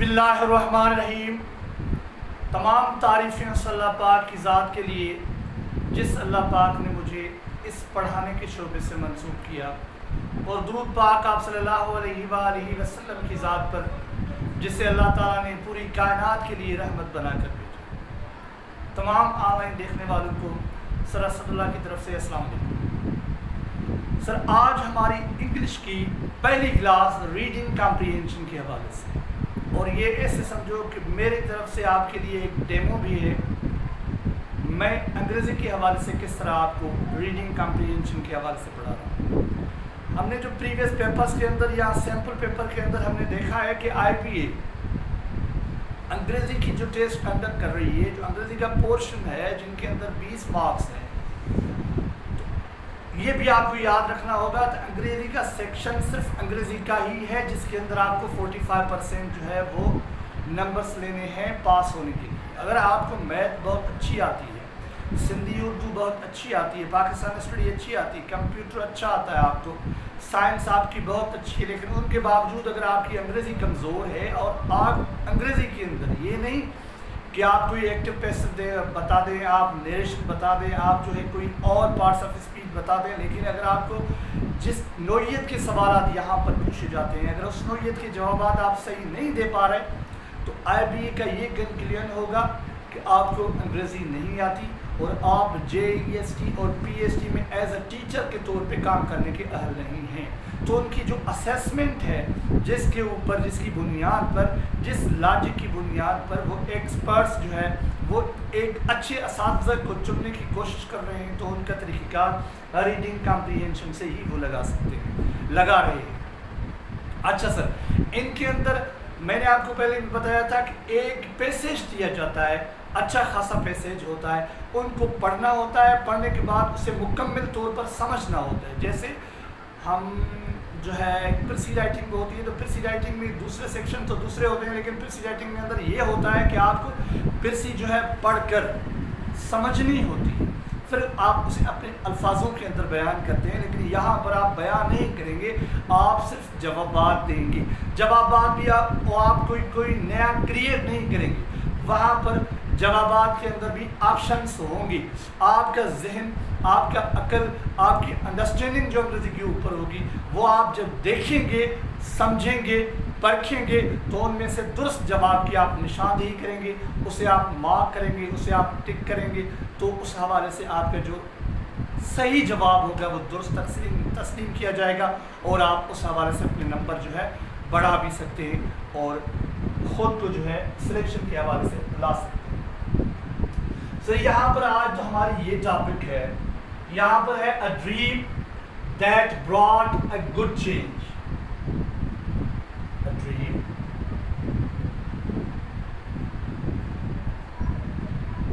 बिस्मिल्लाहिर्रहमानिर्रहीम। तमाम तारीफ़ें उस अल्लाह पाक की ज़ात के लिए जिस अल्लाह पाक ने मुझे इस पढ़ाने के शोबे से मंसूब किया, और दुरूद पाक आप सल्लल्लाहु अलैहि वसल्लम की ज़ात पर जिसे अल्लाह ताला ने पूरी कायनात के लिए रहमत बना कर भेजा। तमाम ऑनलाइन देखने वालों को सर असदुल्लाह की तरफ से अस्सलाम वालेकुम। सर, आज हमारी इंग्लिश की पहली क्लास रीडिंग कॉम्प्रिहेंशन के हवाले से, और ये ऐसे समझो कि मेरी तरफ से आपके लिए एक डेमो भी है। मैं अंग्रेज़ी के हवाले से किस तरह आपको रीडिंग कॉम्प्रिहेंशन के हवाले से पढ़ा रहा हूँ। हमने जो प्रीवियस पेपर्स के अंदर या सैम्पल पेपर के अंदर हमने देखा है कि IPA अंग्रेज़ी की जो टेस्ट कंडक्ट कर रही है, जो अंग्रेज़ी का पोर्शन है जिनके अंदर 20 मार्क्स हैं, ये भी आपको याद रखना होगा। तो अंग्रेज़ी का सेक्शन सिर्फ अंग्रेज़ी का ही है जिसके अंदर आपको 45% जो है वो नंबर्स लेने हैं पास होने के लिए। अगर आपको मैथ बहुत अच्छी आती है, सिंधी उर्दू बहुत अच्छी आती है, पाकिस्तानी स्टडी अच्छी आती है, कंप्यूटर अच्छा आता है आपको, साइंस आपकी बहुत अच्छी है, लेकिन उनके बावजूद अगर आपकी अंग्रेज़ी कमज़ोर है और आप अंग्रेज़ी के अंदर ये नहीं कि आप कोई एक्टिव पैसिव बता दें, आप नरेशन बता दें, आप जो है कोई और पार्ट्स ऑफ स्पीच बता दें, लेकिन अगर आपको जिस नोयत के सवाल यहाँ पर पूछे जाते हैं, अगर उस नोयत के जवाब आप सही नहीं दे पा रहे, तो IBA का ये कंक्लूजन होगा कि आपको अंग्रेज़ी नहीं आती और आप JEST और PST में एज अ टीचर के तौर पे काम करने के अहल नहीं हैं। तो उनकी जो असेसमेंट है, जिसके ऊपर, जिसकी बुनियाद पर, जिस लॉजिक की बुनियाद पर वो एक्सपर्ट्स जो है वो एक अच्छे असातिज़ा को चुनने की कोशिश कर रहे हैं, तो उनका तरीक़ाकार रीडिंग कॉम्प्रिहेंशन से ही वो लगा सकते हैं, लगा रहे हैं। अच्छा सर, इनके अंदर मैंने आपको पहले भी बताया था कि एक पैसेज दिया जाता है, अच्छा खासा पैसेज होता है, उनको पढ़ना होता है, पढ़ने के बाद उसे मुकम्मल तौर पर समझना होता है। जैसे हम जो है प्रिसी राइटिंग होती है, तो प्रिसी राइटिंग में दूसरे सेक्शन तो दूसरे होते हैं, लेकिन प्रिसी राइटिंग के अंदर ये होता है कि आपको प्रिसी जो है पढ़कर समझनी होती है, फिर आप उसे अपने अल्फाजों के अंदर बयान करते हैं। लेकिन यहाँ पर आप बयान नहीं करेंगे, आप सिर्फ जवाबात देंगे। जवाबात भी आप कोई नया क्रिएट नहीं करेंगे, वहाँ पर जवाबात के अंदर भी ऑप्शंस होंगी। आपका जहन, आपका अकल, आपकी अंडरस्टैंडिंग जो अंग्रेज़ी के ऊपर होगी, वो आप जब देखेंगे, समझेंगे, परखेंगे, तो उनमें से दुरुस्त जवाब की आप निशानदेही करेंगे, उसे आप मार्क करेंगे, उसे आप टिक करेंगे, तो उस हवाले से आपका जो सही जवाब होगा वो दुरुस्त तस्लीम किया जाएगा, और आप उस हवाले से अपने नंबर जो है बढ़ा भी सकते हैं और ख़ुद को जो है सिलेक्शन के हवाले से ला सकते हैं। सर, यहाँ पर आज जो हमारी ये टॉपिक है, यहाँ पर है a dream that brought a good change. A dream,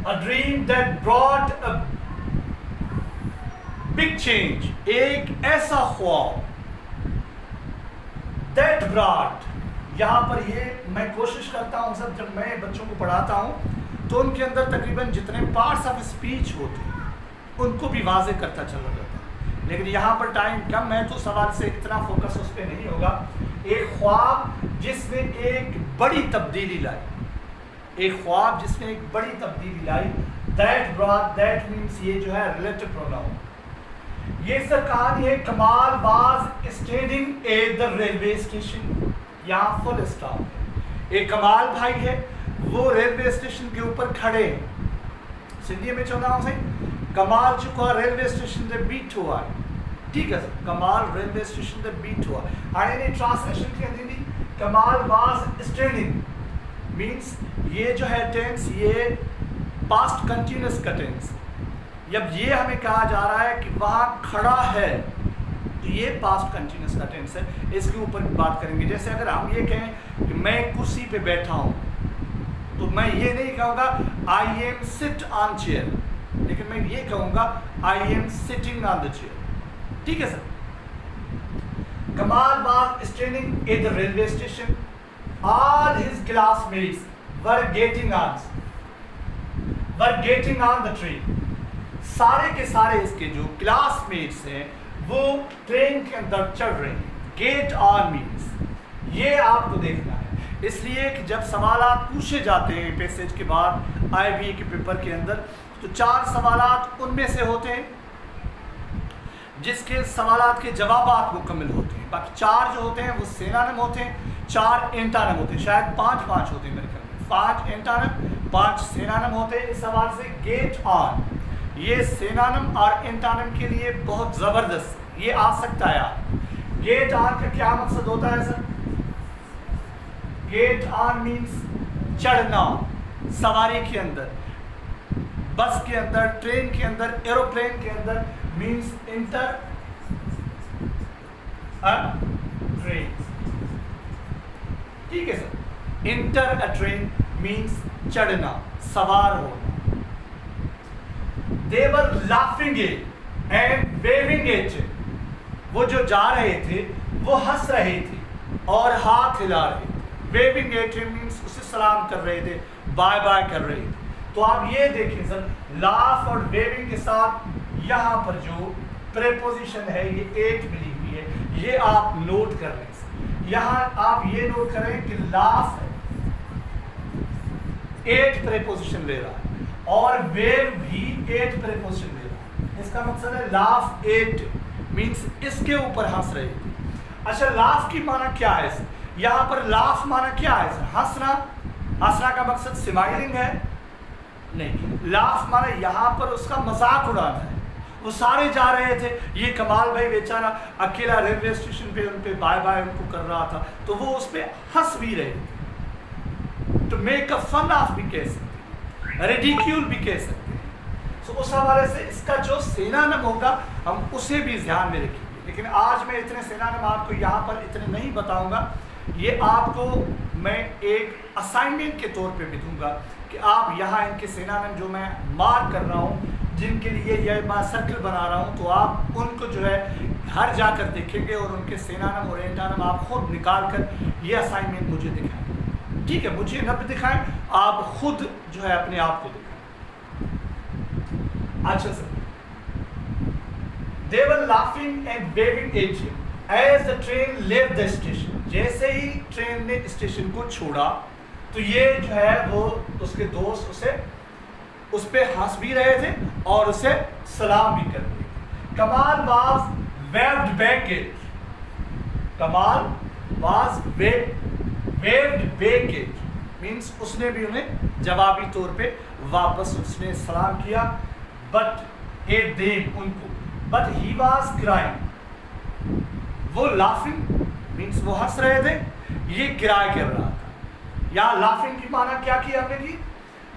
a dream that brought a big change. एक ऐसा ख्वाब, दैट ब्रॉट, यहाँ पर ये मैं कोशिश करता हूँ सर, जब मैं बच्चों को पढ़ाता हूँ तो उनके अंदर तकरीबन जितने पार्ट्स ऑफ स्पीच होते हैं उनको भी वाज़े करता चला जाता है, लेकिन यहाँ पर टाइम कम है तो सवाल से इतना फोकस उस पर नहीं होगा। एक ख्वाब जिसने एक बड़ी तब्दीली लाई, एक ख्वाब जिसने एक बड़ी तब्दीली लाई, दैट ब्रॉट, दैट मीन्स ये जो है रिलेटिव प्रोनाउन। ये सर कहानी है, कमाल was standing at the railway station. यहाँ फुल स्टॉप। एक कमाल भाई है, वो रेलवे स्टेशन के ऊपर खड़े हैं। सिंधी में चौदह से कमाल चुका रेलवे स्टेशन से बीट हुआ है, ठीक है सर, कमाल रेलवे स्टेशन से बीट हुआ। आने ट्रांसलेशन की हिंदी, कमाल वाज स्टैंडिंग मीन्स ये जो है टेंस, ये पास्ट कंटिन्यूस का टेंस। जब ये हमें कहा जा रहा है कि वहाँ खड़ा है, तो ये पास्ट कंटिन्यूस का टेंस है, इसके ऊपर बात करेंगे। जैसे अगर हम ये कहें कि मैं कुर्सी पे बैठा हूँ, तो मैं ये नहीं कहूँगा I am sit on chair, लेकिन मैं ये कहूँगा I am sitting on the chair, ठीक है सर। कमाल was standing at the railway station, all his classmates were getting on the train. सारे के सारे इसके जो क्लासमेट्स हैं वो ट्रेन के अंदर चढ़ रहे हैं। गेट ऑन मीन्स ये आपको देखना है इसलिए कि जब सवालात पूछे जाते हैं पैसेज के बाद IBA के पेपर के अंदर, तो 4 सवालात उनमें से होते हैं जिसके सवालात के जवाबात मुकम्मल होते हैं। बाकी 4 जो होते हैं वो सिनोनिम होते हैं, 4 एंटोनिम होते हैं, शायद 5 होते हैं मेरे ख्याल में, 5 एंटोनिम 5 सिनोनिम होते हैं। इस सवाल से गेट ऑन, ये सिनोनिम और एंटोनिम के लिए बहुत ज़बरदस्त ये आ सकता है। आप गेट ऑन का क्या मकसद होता है सर? गेट ऑन मीन्स चढ़ना, सवारी के अंदर, बस के अंदर, ट्रेन के अंदर, एरोप्लेन के अंदर, मीन्स इंटर अ ट्रेन। ठीक है sir, enter a train means चढ़ना, सवार होना। They were laughing it and waving it, वो जो जा रहे थे वो हंस रहे थे और हाथ हिला रहे थे। वेविंग इट मीन्स उसे सलाम कर रहे थे, बाय बाय कर रहे थे। तो आप ये देखें सर, लाफ और वेविंग के साथ यहाँ पर जो प्रेपोजिशन है ये एट मिली हुई है, ये आप नोट कर लें सर। यहाँ आप ये नोट करें कि लाफ है, 8 प्रेपोजिशन ले रहा है और वेव भी 8 प्रेपोजिशन ले रहा है। इसका मकसद है लाफ 8 मीन्स इसके ऊपर हंस रहे थे। अच्छा, लाफ की माना क्या है सर? यहाँ पर लाफ माना क्या है सर? हंसना। हंसना का मकसद स्माइलिंग है? नहीं, लाफ माना यहाँ पर उसका मजाक उड़ाना है। वो सारे जा रहे थे, ये कमाल भाई बेचारा अकेला रेलवे स्टेशन पे उन पे बाय बाय उनको कर रहा था, तो वो उस पर हंस भी रहे थे। तो मेक अ फन ऑफ भी कह सकते हैं, रिडिक्यूल भी कह सकते हैं। तो उस हवाले से इसका जो सिनोनिम होगा हम उसे भी ध्यान में रखेंगे। लेकिन आज मैं इतने सिनोनिम आपको यहाँ पर इतने नहीं बताऊंगा, ये आपको मैं एक असाइनमेंट के तौर पे भी दूंगा कि आप यहाँ इनके सिनोनिम जो मैं मार्क कर रहा हूँ, जिनके लिए यह मैं सर्कल बना रहा हूँ, तो आप उनको जो है घर जाकर देखेंगे और उनके सिनोनिम और एंटोनिम आप खुद निकाल कर ये असाइनमेंट मुझे दिखाएं। ठीक है, मुझे न दिखाएं, आप खुद जो है अपने आप को दिखाएं। अच्छा sir, they were laughing and waving at him as the train left the station। जैसे ही ट्रेन ने स्टेशन को छोड़ा तो ये जो है वो उसके दोस्त उस पे हंस भी रहे थे और उसे सलाम भी कर रहे थे। कमाल was waved back at, कमाल was waved back at means उसने भी उन्हें जवाबी तौर पे वापस उसने सलाम किया। बट एट देम, उनको, बट ही वॉज क्राइंग, वो लाफिंग मीन्स वो हंस रहे थे, ये क्राई कर रहा था। या लाफिंग की माना क्या की हमने की?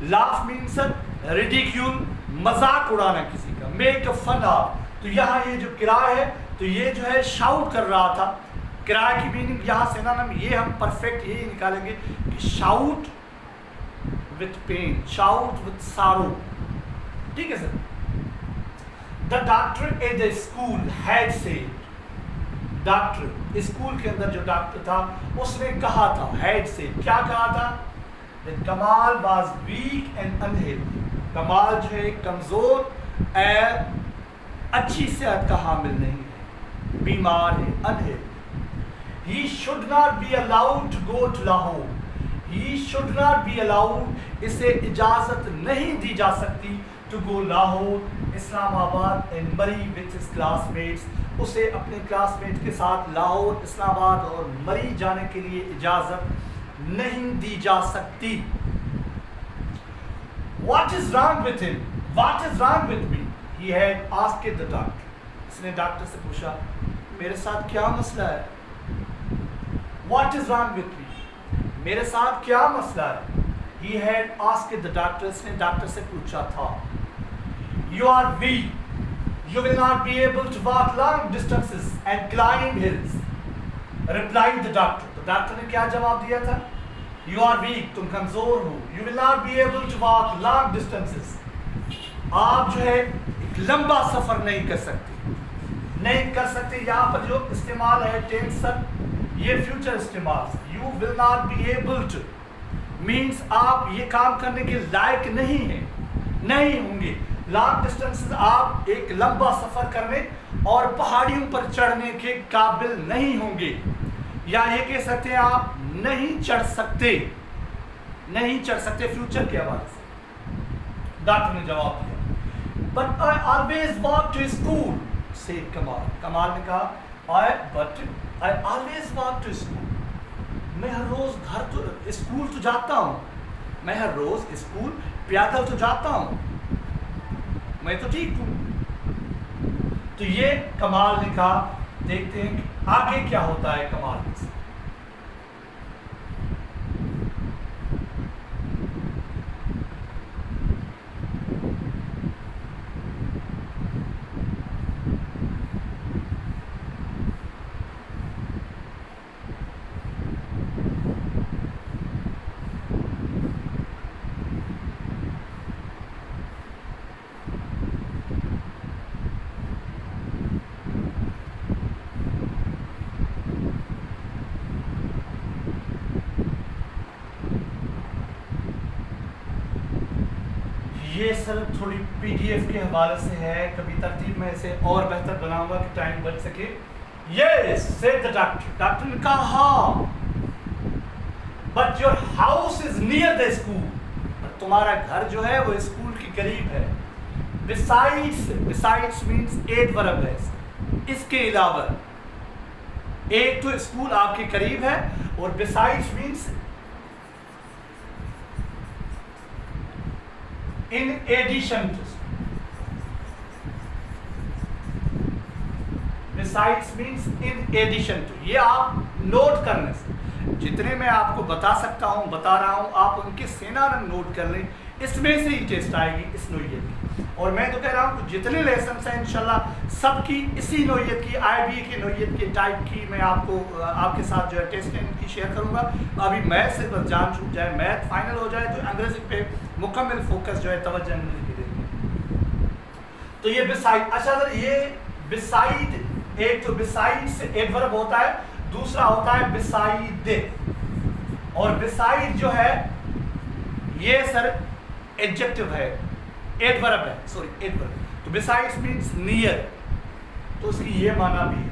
लाफ मीन्स रिडिक्यूल, मजाक उड़ाना किसी का, मेक अ फन ऑफ। तो यहाँ ये जो किराए है तो ये जो है शाउट कर रहा था। किराए की मीनिंग यहाँ से ना ये हम परफेक्ट यही निकालेंगे कि shout with pen, shout with sorrow. ठीक है सर। The doctor at the school had said, doctor school के अंदर जो डॉक्टर था उसने कहा था, हैड सेड, क्या कहा था? that कमाल was weak and unhealthy, कमाल जो है कमजोर अच्छी सेहत का हामिल नहीं है, बीमार है, unhealthy. He should not be allowed to go to Lahore, he should not be allowed, इसे इजाजत नहीं दी जा सकती to go Lahore, Islamabad and Murray with his classmates, उसे अपने क्लासमेट के साथ लाहौर, इस्लामाबाद और मरी जाने के लिए इजाजत नहीं दी जा सकती। What is wrong with him? What is wrong with me? He had asked the doctor. इसने डॉक्टर से पूछा, मेरे साथ क्या मसला है? What is wrong with me? मेरे साथ क्या मसला है? He had asked the doctor. इसने डॉक्टर से पूछा था। You are weak. You will not be able to walk long distances and climb hills, replied the doctor. तो डॉक्टर ने क्या जवाब दिया था? You are weak, तुम कमजोर हो। You will not be able to walk long distances, आप जो है एक लंबा सफर नहीं कर सकते। यहाँ पर जो इस्तेमाल है टेंस सर, ये फ्यूचर इस्तेमाल। You will not be able to means आप ये काम करने के लायक नहीं होंगे। लॉन्ग डिस्टेंसेस, आप एक लंबा सफर करने और पहाड़ियों पर चढ़ने के काबिल नहीं होंगे। या ये कह सकते हैं आप नहीं चढ़ सकते, नहीं चढ़ सकते फ्यूचर के हवाले से। डॉक्टर ने जवाब दिया, but I always walk to school, से कमाल। कमाल ने कहा I always walk to school, मैं हर रोज घर तो स्कूल तो जाता हूँ, मैं हर रोज स्कूल पैदल तो जाता हूँ, मैं तो ठीक हूँ। तो ये कमाल ने कहा। देखते हैं कि आगे क्या होता है कमाल के साथ। ये सर थोड़ी पीडीएफ के हवाले से है, कभी तरतीब में इसे और बेहतर बनाऊंगा कि टाइम बच सके। Yes said the doctor, doctor ने कहा हाँ, but your house is near the school, तुम्हारा घर जो है वो स्कूल के करीब है। Besides, besides means adverb है, इसके अलावा एक तो स्कूल आपके करीब है, और besides means in addition to, besides means in addition to। ये आप नोट करने से, जितने मैं आपको बता सकता हूँ बता रहा हूँ, आप उनके सेनारन नोट कर लें, इसमें से ही टेस्ट आएगी इस नोयत की। और मैं तो कह रहा हूँ जितने लेसन हैं इंशाल्लाह सबकी इसी नोयत की, IBA की नोयत के टाइप की मैं आपको आपके साथ जो है टेस्ट की शेयर करूँगा। अभी मैथ से बस जान छूट जाए, मैथ फाइनल हो जाए तो अंग्रेजी पे मुकम्मल फोकस जो है तवज्जो अंग्रेजी की देंगे। तो ये बिसाइड, अच्छा सर ये बिसाइड, एक तो बिसाइड से एडवर्ब होता है, दूसरा होता है बिसाइड, और बिसाइड जो है ये सर एडजेक्टिव है, एडवर्ब है, सॉरी एडवर्ब। तो बिसाइड्स मींस नियर, तो उसकी ये माना भी है,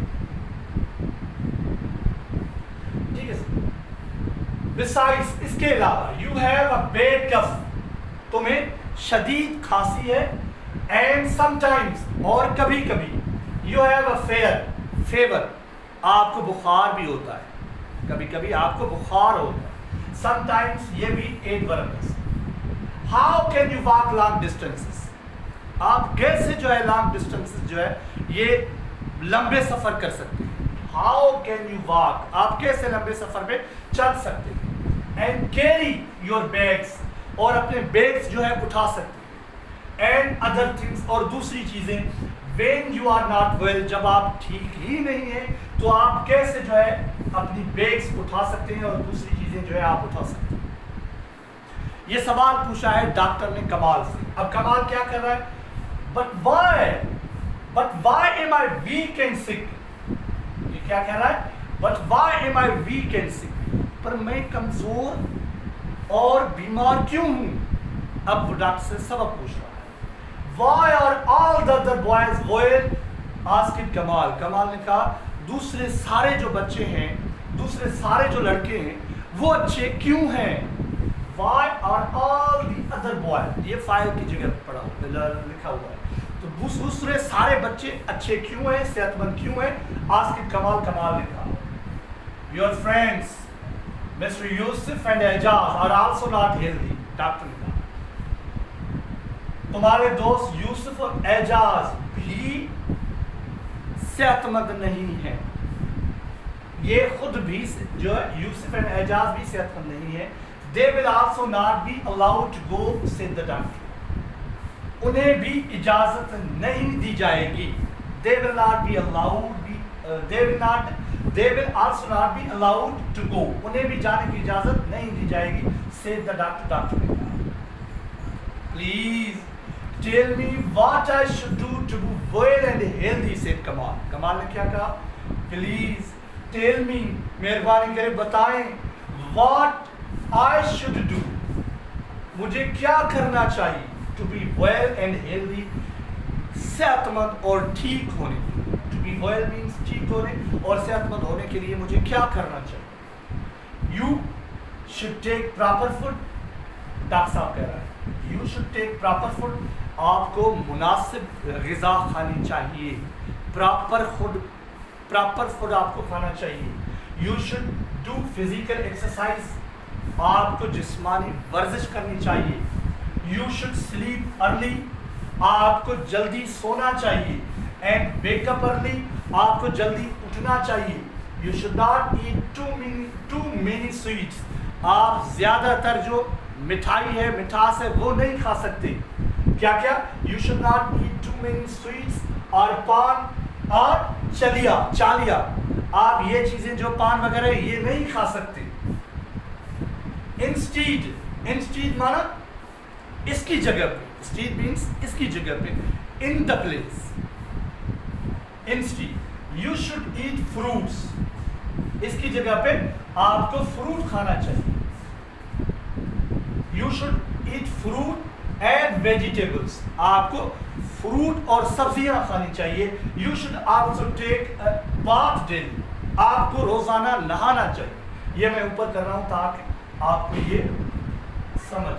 ठीक है सर। बिसाइड्स, इसके अलावा यू हैव अ बैड कफ, तुम्हें शदीद खांसी है, एंड समटाइम्स, और कभी कभी, यू हैव अ फेवर, आपको बुखार भी होता है, कभी कभी आपको बुखार होता है। समटाइम्स ये भी एडवर्ब है। How can you walk long distances, आप कैसे जो है लॉन्ग डिस्टेंसेस जो है ये लंबे सफर कर सकते हैं। हाउ कैन यू वॉक, आप कैसे लंबे सफर में चल सकते हैं। एंड कैरी योर बैग्स, और अपने बैग्स जो है उठा सकते हैं। एंड अदर थिंग्स, और दूसरी चीजें। When you are not well, जब आप ठीक ही नहीं है तो आप कैसे जो है अपनी बैग्स उठा सकते हैं और दूसरी चीजें जो है आप उठा सकते हैं। ये सवाल पूछा है डॉक्टर ने कमाल से। अब कमाल क्या कर रहा है, but why am I weak and sick, ये क्या कह रहा है, but why am I weak and sick, पर मैं कमजोर और बीमार क्यों हूं। अब वो डॉक्टर से सबक पूछ रहा है। Why are all the other boys well, asked Kamal, Kamal ने कहा दूसरे सारे जो बच्चे हैं, दूसरे सारे जो लड़के हैं वो अच्छे क्यों हैं। Why are all the other boys, ये फाइल की जगह पड़ा लिखा हुआ है, तो दूसरे सारे बच्चे अच्छे क्यों हैं, सेहतमंद क्यों हैं। आस्क्ड कमाल, कमाल ने कहा your friends mister Yusuf and Ejaz are also not healthy, doctor ने कहा तुम्हारे दोस्त यूसुफ और एजाज भी सेहतमंद नहीं है। ये खुद भी जो है यूसुफ एंड एजाज भी सेहतमंद नहीं है। They will also not be allowed to go, said the doctor. उन्हें भी इजाजत नहीं दी जाएगी। They will not be allowed, they will also not be allowed to go. उन्हें भी जाने की इजाजत नहीं दी जाएगी, said the doctor. डॉक्टर ने कहा Please tell me what I should do to be well and healthy, said कमाल। कमाल ने क्या कहा, Please tell me, मेहरबानी करे बताएं, what I should do, मुझे क्या करना चाहिए, to be well and healthy, सेहतमंद और ठीक होने, to वेल मीन्स ठीक होने और सेहतमंद होने के लिए मुझे क्या करना चाहिए? You should take proper food, doctor साहब कह रहा है you should take proper food, आपको मुनासिब ग़िज़ा खानी चाहिए, प्रॉपर फूड आपको खाना चाहिए। You should do physical exercise, आपको जिस्मानी वर्जिश करनी चाहिए। यू शुड स्लीप अर्ली, आपको जल्दी सोना चाहिए। एंड वेकअप अर्ली, आपको जल्दी उठना चाहिए। You should not eat too many sweets, आप ज़्यादातर जो मिठाई है, मिठास है, वो नहीं खा सकते। क्या क्या? You should not eat too many sweets और पान और चालिया, आप ये चीज़ें जो पान वगैरह ये नहीं खा सकते। इंस्टीड माना इसकी जगह पे, इंस्टीड मीन्स इसकी जगह पे, in the place. Instead you should eat fruits, इसकी जगह पे आपको फ्रूट खाना चाहिए। You should eat fruit and vegetables, आपको फ्रूट और सब्जियां खानी चाहिए। You should also take bath daily, आपको रोजाना नहाना चाहिए। ये मैं ऊपर कर रहा हूं ताकि आपको ये समझ।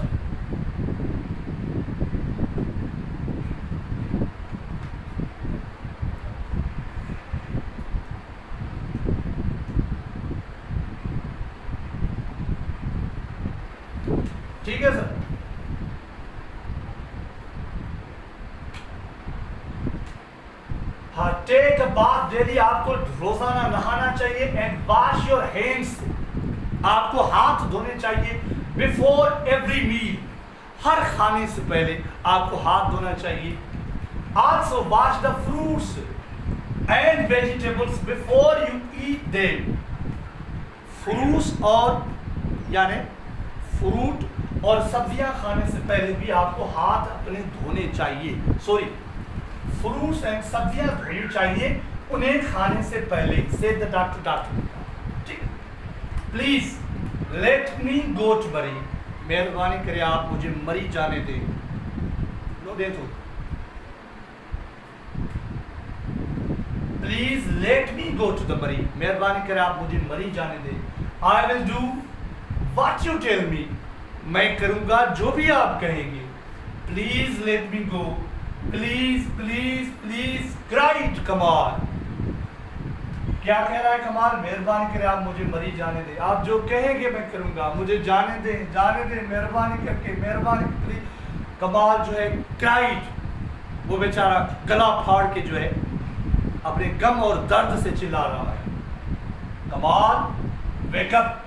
ठीक है सर? हाँ, टेक अ बाथ डेली, आपको रोजाना नहाना चाहिए। एंड वॉश योर हैंड्स, आपको हाथ धोने चाहिए। बिफोर एवरी मील, हर खाने से पहले आपको हाथ धोना चाहिए। Also wash the fruits and vegetables before you eat them, fruits और यानी फ्रूट और सब्जियां खाने से पहले भी आपको हाथ अपने धोने चाहिए। सॉरी, फ्रूट्स एंड सब्जियां धोनी चाहिए उन्हें खाने से पहले, से द डॉक्टर। ठीक है? Please let me go to Murree, मेहरबानी करें आप मुझे मरी जाने दें। लो दे दो, please let me go to the Murree, मेहरबानी करें आप मुझे मरी जाने दें। I will do what you tell me, मैं करूंगा जो भी आप कहेंगे। Please let me go, please please please, cried Kamal. क्या कह रहा है कमाल? मेहरबानी करें आप मुझे मरी जाने दें, आप जो कहेंगे मैं करूंगा, मुझे जाने दें मेहरबानी करके, मेहरबानी प्लीज। कमाल जो है क्राइड, वो बेचारा गला फाड़ के जो है अपने गम और दर्द से चिल्ला रहा है। Kamal wake up,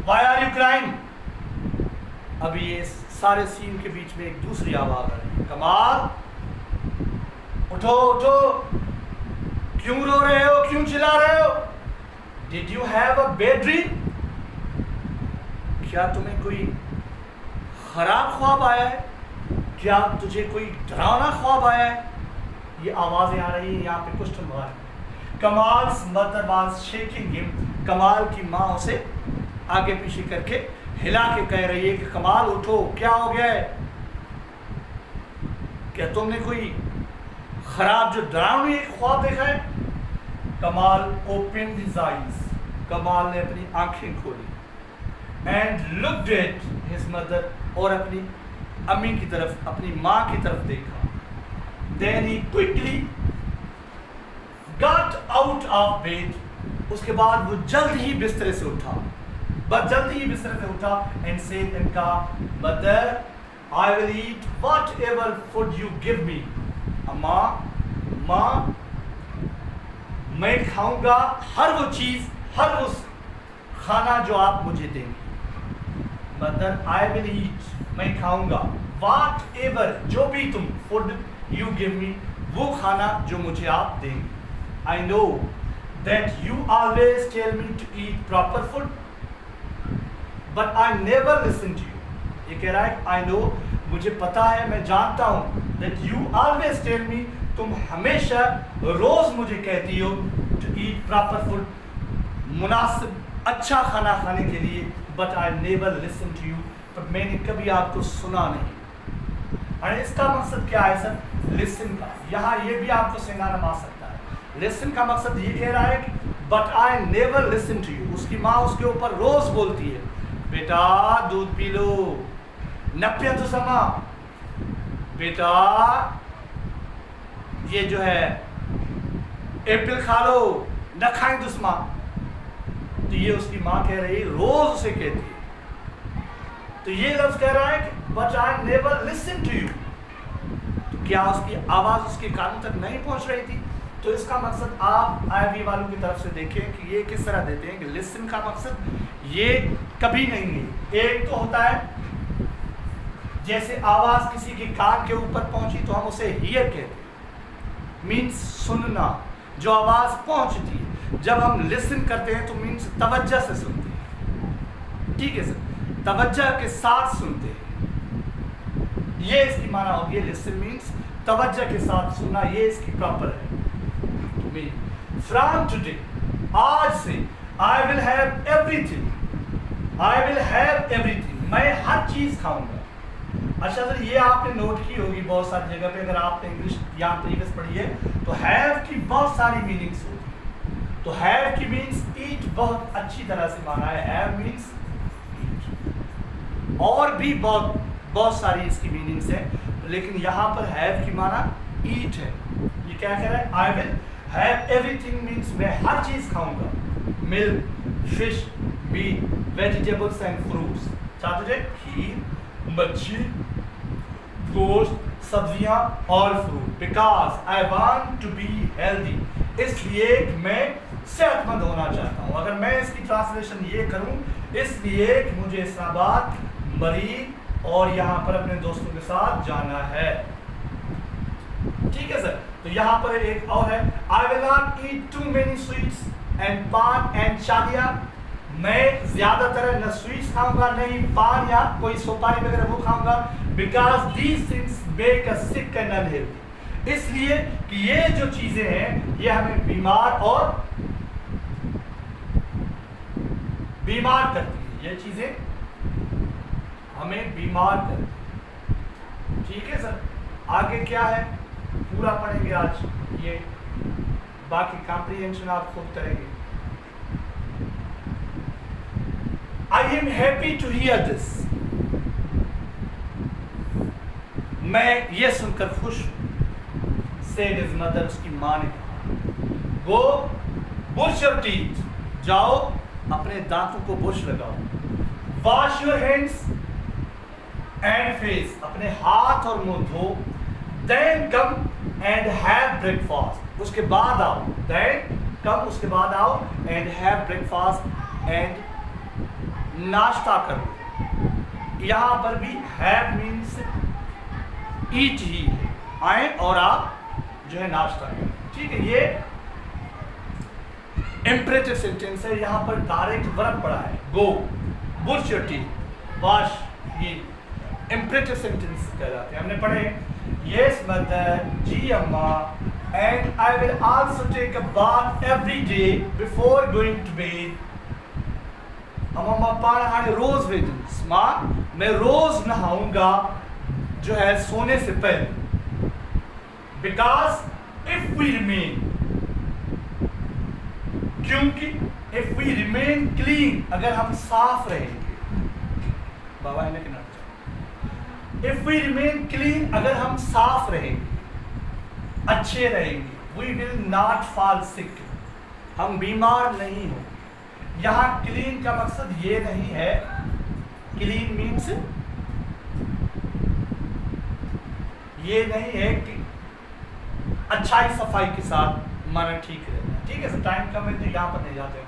why are you crying? अभी ये सारे सीन के बीच में एक दूसरी आवाज आ रही है। कमाल उठो उठो, क्यों रो रहे हो, क्यों चिल्ला रहे हो? Did you have a bad dream, क्या तुम्हें कोई खराब ख्वाब आया है? क्या तुझे कोई डरावना ख्वाब आया है? ये आवाजें आ रही है, यहाँ पे question mark. Kamal's mother was shaking him, Kamal की माँ उसे आगे पीछे करके हिला के कह रही है कि कमाल उठो, क्या हो गया है? क्या तुमने कोई खराब जो डरावनी ख्वाब देखा है? कमाल ओपन हिज आईज, कमाल ने अपनी आंखें खोली। And looked at his mother, और अपनी अम्मी की तरफ, अपनी माँ की तरफ देखा। Then he quickly got out of bed, उसके बाद वो जल्द ही बिस्तर से उठा, एंड सेड एंड कहा, mother I will eat whatever food you give me. माँ मैं खाऊंगा हर वो चीज, हर वो खाना जो आप मुझे देंगे। मदर आई विल ईट, मैं खाऊंगा, वॉट एवर जो भी तुम फूड यू गिव मी, वो खाना जो मुझे आप देंगे। I know that you always tell me to eat proper food but I never listen to you. ये कह रहा है आई नो, मुझे पता है, मैं जानता हूं, that you always tell me, तुम हमेशा रोज मुझे कहती हो टू ईट प्रॉपर फूड, मुनासिब अच्छा खाना खाने के लिए, but I never listen to you, पर मैंने कभी आपको सुना नहीं। और इसका मकसद क्या है सर? लिसन का। यहाँ ये भी आपको सिंगारा मार सकता है, लिसन का मकसद ये कह रहा है कि but I never listen to you. उसकी माँ उसके ऊपर रोज बोलती है, बेटा दूध पी लो, नप्य तो समा, बेटा ये जो है एप्पल खा लो, न खाएं दुश्मा। तो ये उसकी माँ कह रही है, रोज उसे कहती है। तो ये लफ्ज कह रहा है कि but I never listen to you. तो क्या उसकी आवाज उसके कानों तक नहीं पहुंच रही थी? तो इसका मकसद आप IIB वालों की तरफ से देखें कि ये किस तरह देते हैं कि लिसन का मकसद ये कभी नहीं है। एक तो होता है जैसे आवाज किसी के कान के ऊपर पहुंची तो हम उसे हियर कहते हैं, मीन्स सुनना, जो आवाज पहुंचती है। जब हम लिसन करते हैं तो मीन्स तवज्जो से सुनते हैं, ठीक है सर, तवज्जो के साथ सुनते हैं। ये इसकी माना होगी, लिसन मीन्स तवज्जो के साथ सुनना, ये इसकी प्रॉपर है। फ्रॉम टुडे, आज से, आई will have everything, I will have everything, मैं हर चीज खाऊंगा। अच्छा सर, ये आपने नोट की होगी बहुत सारी जगह पे, अगर आपने इंग्लिश यहाँ प्रीवियस पढ़ी है तो हैव की बहुत सारी मीनिंग्स होती है। तो हैव की मीन्स ईट बहुत अच्छी तरह से माना है, हैव मीन्स ईट। और भी बहुत सारी इसकी मीनिंग्स हैं, लेकिन यहाँ पर हैव की माना ईट है। ये क्या कह रहा है? I will have everything means मैं हर चीज खाऊंगा, milk, fish, meat, vegetables and fruits. चाहते खीर, मच्छी, गोश्त, सब्जियां और fruit. Because I want to be healthy, इसलिए कि मैं सेहतमंद होना चाहता हूं। अगर मैं इसकी ट्रांसलेशन ये करूं, इसलिए कि मुझे इस्लामाबाद, मरीन और यहाँ पर अपने दोस्तों के साथ जाना है। ठीक है सर। तो यहाँ पर एक और है, I will not eat too many sweets and paan and शादिया, मैं ज्यादातर न स्वीट्स खाऊंगा, नहीं पान या कोई सुपारी वगैरह वो खाऊंगा। Because these things make us sick and unhealthy, इसलिए कि ये जो चीजें हैं ये हमें बीमार करती है, ये चीजें हमें बीमार करती है। ठीक है सर। आगे क्या है पूरा पढ़ेंगे आज, ये बाकी कॉम्प्रिहेंशन आप खुद करेंगे। I am happy to hear this, मैं ये सुनकर खुश हूं। Said his mother, उसकी माँ ने कहा। Go brush your teeth, जाओ अपने दांतों को ब्रश लगाओ। Wash your hands and face, अपने हाथ और मुंह धो। Then come and have breakfast, उसके बाद आओ। Then come, उसके बाद आओ and have breakfast and नाश्ता करो। यहाँ पर भी हैव मीन्स ईट ही है, आए और आप जो है नाश्ता करें। ठीक है, ये इंपरेटिव सेंटेंस है, यहाँ पर डायरेक्ट वर्ब पड़ा है, go, brush your teeth, wash, ये इंपरेटिव सेंटेंस कहलाते हैं। हमने पढ़े यस मदर, जी अम्मा, and I will also take a bath every day before going to bed. अम्मा पाण हाणे रोज वेंदुसि, मां मैं रोज नहाऊंगा जो है सोने से पहले। बिकॉज इफ वी रिमेन, क्योंकि इफ वी रिमेन क्लीन, अगर हम साफ रहेंगे, बाबा इन्हें कहना चाहिए, इफ वी रिमेन क्लीन, अगर हम साफ रहेंगे, अच्छे रहेंगे, we will not fall sick, हम बीमार नहीं होंगे। यहाँ क्लीन का मकसद ये नहीं है, क्लीन मीन्स ये नहीं है कि अच्छाई सफाई के साथ माना ठीक रहना। ठीक है सर, टाइम कम है तो यहाँ पर नहीं जाते।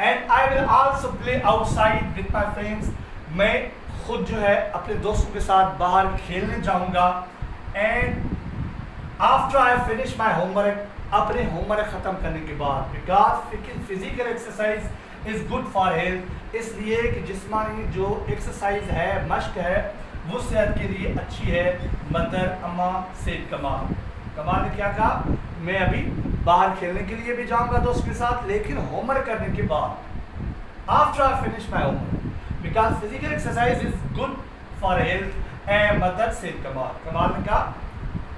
And I will also play outside with my friends, मैं खुद जो है अपने दोस्तों के साथ बाहर खेलने जाऊंगा। And after I finish my homework, अपने होमवर्क खत्म करने के बाद। Because physical exercise is good for health, इसलिए कि जिस्मानी जो एक्सरसाइज है, मश्क है, वो सेहत के लिए अच्छी है। मदर अम्मा से कमाल ने क्या कहा, मैं अभी बाहर खेलने के लिए भी जाऊंगा दोस्त के साथ, लेकिन होमवर्क करने के बाद, after I finish my homework, because physical exercise is good for health. And mother से कमाल ने कहा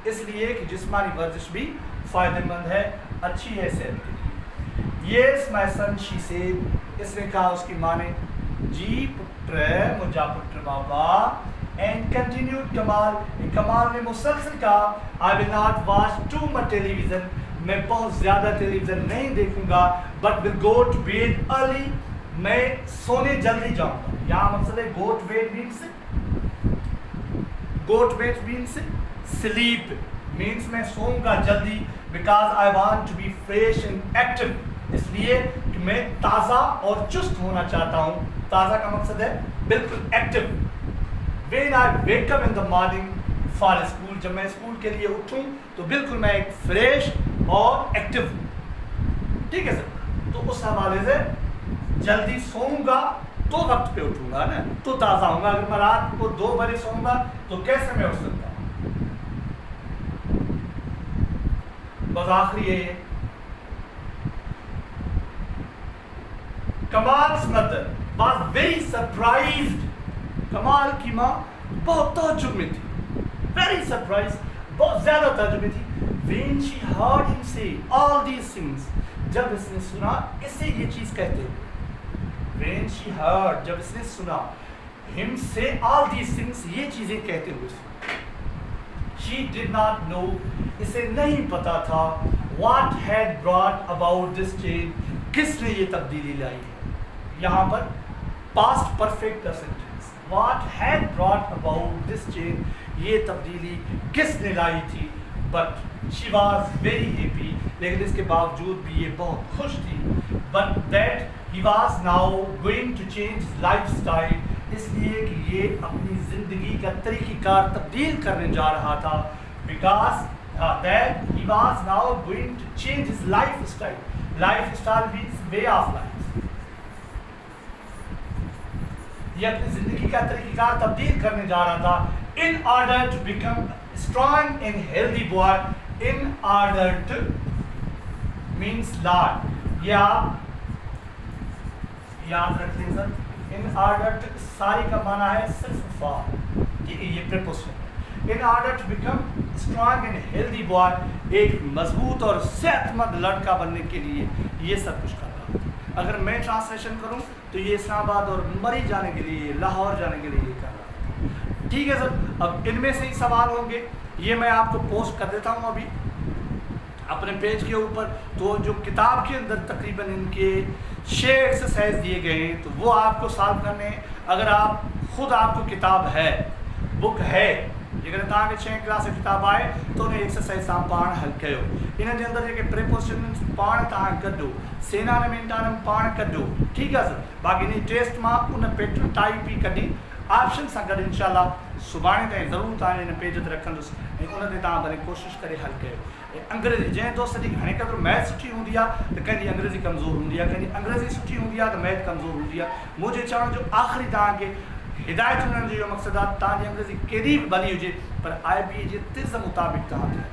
इसलिए कि जिस्मानी वर्जिश भी फायदेमंद है अच्छी है सेहत के लिए। Yes my son she said, इसने कहा उसकी माँ ने, जी पुत्र मुझा पुत्र बाबा। एंड कंटिन्यूड कमाल, कमाल ने मुसलसल कहा, I will not watch too much television, मैं बहुत ज़्यादा टेलीविज़न नहीं देखूंगा, but will go to bed early, मैं सोने जल्दी जाऊंगा। यहाँ मकसद है go to bed means, go to bed means sleep, means मैं सोऊंगा जल्दी, because I want to be fresh and active, इसलिए कि मैं ताज़ा और चुस्त होना चाहता हूँ। ताज़ा का मकसद है बिल्कुल active. When I wake up in the morning for school, जब मैं स्कूल के लिए उठूँ तो बिल्कुल मैं एक फ्रेश और एक्टिव हूँ। ठीक है सर, तो उस हवाले से जल्दी सोऊंगा तो वक्त पे उठूंगा ना, तो ताज़ा होऊंगा। अगर मैं रात को 2 बजे सोऊंगा तो कैसे मैं उठ सकता हूँ? बस आखिरी है, कमाल्स मदर वाज वेरी सरप्राइज्ड, कमाल की माँ बहुत ताज्जुब में थी, वेरी सरप्राइज, बहुत ज्यादा ताज्जुब में थी। When she heard him say all these things, जब इसने सुना इसे ये चीज कहते हुए, When she heard, जब इसने सुना him say all these things, ये चीजें कहते हुए सुना, she did not know, इसे नहीं पता था, what had brought about this change, किसने ये तब्दीली लाई है। यहाँ पर past perfect sentence, what had brought about this change, ये तब्दीली किसने लाई थी। But she was very happy, लेकिन इसके बावजूद भी ये बहुत खुश थी। But that he was now going to change his lifestyle, इसलिए कि ये अपनी ज़िंदगी का तरीक़ाकार तब्दील करने जा रहा था। Because that he was now going to change his lifestyle. Lifestyle means way of life. ये अपनी ज़िंदगी का तरीक़ाकार तब्दील करने जा रहा था। In order to become strong and healthy boy, in order to means Lord, ये आप याद रख लें सर। In order to सारी का माना है सिर्फ for, ठीक है, ये preposition। In order to become strong and healthy boy, एक मजबूत और सेहतमंद लड़का बनने के लिए ये सब कुछ कर रहा था। अगर मैं ट्रांसलेशन करूं तो ये इस्लामाबाद और मरी जाने के लिए, लाहौर जाने के लिए ये कर रहा था। ठीक है सर, अब इनमें से ही सवाल होंगे, ये मैं आपको पोस्ट कर देता हूँ अभी अपने पेज के ऊपर। तो जो किताब के अंदर तकरीबन इनके 6 एक्सरसाइज दिए गए हैं, तो वो आपको सॉल्व करने हैं। अगर आप खुद आपको किताब है, बुक है, जेकर तव्हांखे 6 क्लास किताब आए तो उन एक्सरसाइज तव्हां पाण हल कयो। इन जे अंदर जेके प्रीपोजिशन पाण तव्हां कढो, सेनानमेंटानम पाण कढो, ठीक है सर। बाक़ी इन टेस्ट मां उन पैटर्न टाइप ही कढी ऑप्शन सां गॾु इंशाल्लाह सुभाणे ताईं ज़रूरु तव्हां इन पेज ते रखंदुसि ऐं उन ते तव्हां भले कोशिशि करे हल कयो। अंग्रेज़ी जंहिं दोस्त जी घणे क़दुरु मैथ सुठी हूंदी आहे त कंहिंजी अंग्रेज़ी कमज़ोर हूंदी आहे, कंहिंजी अंग्रेज़ी सुठी हूंदी आहे त मैथ कमज़ोर हूंदी आहे। मुंहिंजे चवण जो आख़िरी तव्हांखे हिदायत ॾियण जो इहो मक़सदु आहे, तव्हांजी अंग्रेज़ी केॾी बि भली हुजे पर IB जे तिज़ मुताबिक़ तव्हां थिए,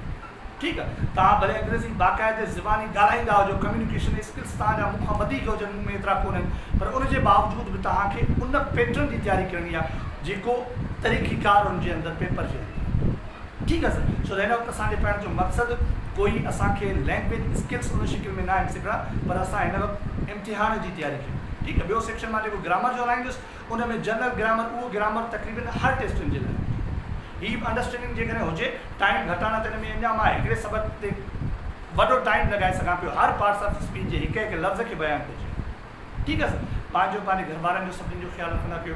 ठीकु आहे। तव्हां भले अंग्रेज़ी बाक़ाइदे ज़बानी ॻाल्हाईंदा हुजो, कम्युनिकेशन स्किल्स तव्हांजा मूंखां वधीक हुजनि, में एतिरा कोन्हनि, पर उनजे बावजूद बि तव्हांखे उन पैटर्न जी तयारी करणी आहे जेको तरीक़ीकार उनजे अंदरि पेपर जे अंदरि, ठीकु आहे सर। छो त हिन वक़्तु असांजे पढ़ण जो मक़सदु कोई असांखे लैंग्वेज स्किल्स उन शिकिल में न आहिनि सिखणा, पर असां हिन वक़्तु इम्तिहान जी तयारी कयूं, ठीकु आहे। ॿियो सेक्शन मां जेको ग्रामर जो हलाईंदुसि उन में जनरल ग्रामर, उहो ग्रामर तक़रीबन हर टेस्टुनि जे लाइ हीअ अंडरस्टैंडिंग जेकॾहिं हुजे, टाइम घटाना त हिन में अञा मां हिकिड़े सबक़ ते वॾो टाइम लॻाए सघां पियो, हर पार्ट्स ऑफ स्पीच जे हिकु हिकु लफ़्ज़ खे बयानु कजे, ठीकु आहे सर। पंहिंजे घर वारनि जो सभिनी जो ख़्यालु रखंदा कयो।